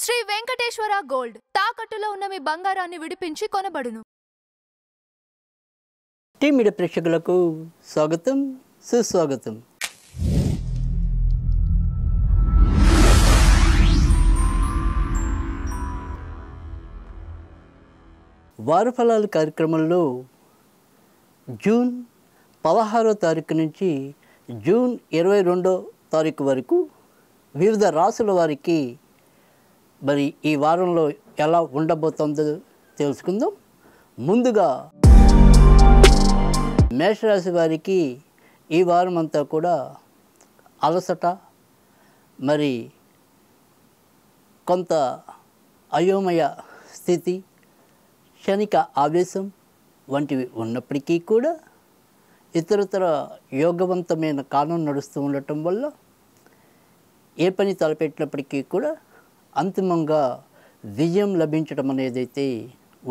Shri Venkateswara gold తాకట్టులో ఉన్న మీ బంగారాన్ని విడిపించి కొనబడును. టీమ్ మీడియా ప్రేక్షకులకు స్వాగతం, సుస్వాగతం. వారఫలాలు కార్యక్రమంలో జూన్ 16వ తారీఖు నుంచి జూన్ 22వ తారీఖు వరకు వివిధ రాసుల వారికి మరి ఈ వారంలో ఎలా ఉండబోతుందో తెలుసుకుందాం. ముందుగా మేషరాశి వారికి ఈ వారం అంతా కూడా అలసట, మరి కొంత అయోమయ స్థితి, క్షణిక ఆవేశం వంటివి ఉన్నప్పటికీ కూడా ఇతరతర యోగవంతమైన కాలం నడుస్తూ ఉండటం వల్ల ఏ పని తలపెట్టినప్పటికీ కూడా అంతిమంగా విజయం లభించడం అనేదైతే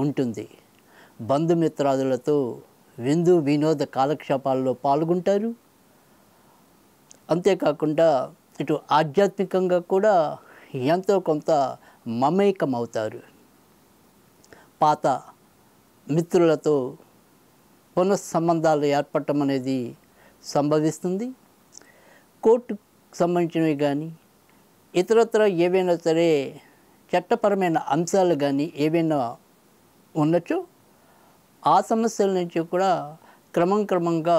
ఉంటుంది. బంధుమిత్రాదులతో విందు వినోద కాలక్షేపాల్లో పాల్గొంటారు. అంతేకాకుండా ఇటు ఆధ్యాత్మికంగా కూడా ఎంతో కొంత మమేకమవుతారు. పాత మిత్రులతో పునఃసంబంధాలు ఏర్పడటం అనేది సంభవిస్తుంది. కోర్టుకు సంబంధించినవి కానీ ఇతరత్ర ఏవైనా సరే చట్టపరమైన అంశాలు కానీ ఏవైనా ఉండొచ్చు, ఆ సమస్యల నుంచి కూడా క్రమంగా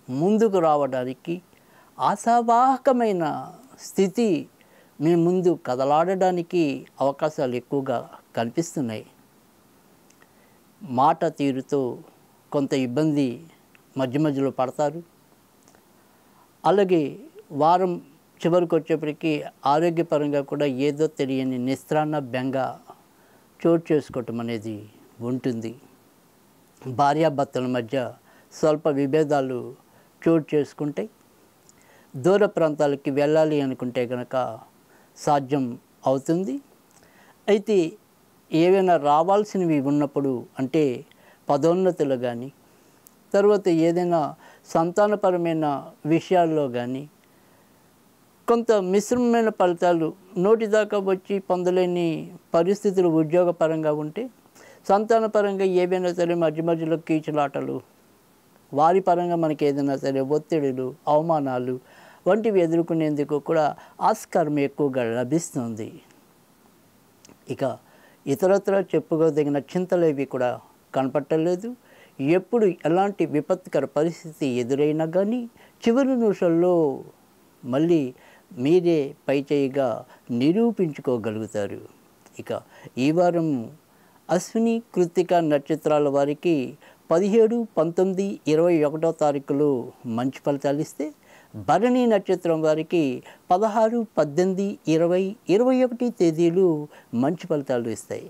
ముందుకు రావడానికి ఆశావాహకమైన స్థితి మీ ముందు కదలాడడానికి అవకాశాలు ఎక్కువగా కనిపిస్తున్నాయి. మాట తీరుతో కొంత ఇబ్బంది మధ్యలో పడతారు. అలాగే వారం చివరికి వచ్చేప్పటికీ ఆరోగ్యపరంగా కూడా ఏదో తెలియని నిస్త్రాణ బెంగ చోటు చేసుకోవటం అనేది ఉంటుంది. భార్యాభర్తల మధ్య స్వల్ప విభేదాలు చోటు చేసుకుంటాయి. దూర ప్రాంతాలకి వెళ్ళాలి అనుకుంటే కనుక సాధ్యం అవుతుంది. అయితే ఏవైనా రావాల్సినవి ఉన్నప్పుడు, అంటే పదోన్నతులు కానీ తర్వాత ఏదైనా సంతానపరమైన విషయాల్లో కానీ కొంత మిశ్రమమైన ఫలితాలు నోటిదాకా వచ్చి పొందలేని పరిస్థితులు ఉద్యోగపరంగా ఉంటే, సంతానపరంగా ఏవైనా సరే మధ్యలో కీచులాటలు, వారి పరంగా మనకి ఏదైనా సరే ఒత్తిడులు, అవమానాలు వంటివి ఎదుర్కొనేందుకు కూడా ఆస్కారం ఎక్కువగా లభిస్తుంది. ఇక ఇతరత్ర చెప్పుకోదగిన చింతలేవి కూడా కనపట్టలేదు. ఎప్పుడు ఎలాంటి విపత్కర పరిస్థితి ఎదురైనా కానీ చివరి నిమిషంలో మళ్ళీ మీరే పైచేయిగా నిరూపించుకోగలుగుతారు. ఇక ఈ వారం అశ్విని, కృత్తిక నక్షత్రాల వారికి 17, 19, 21 తారీఖులు మంచి ఫలితాలు ఇస్తే, భరణి నక్షత్రం వారికి 16, 18, 20, 21 తేదీలు మంచి ఫలితాలు ఇస్తాయి.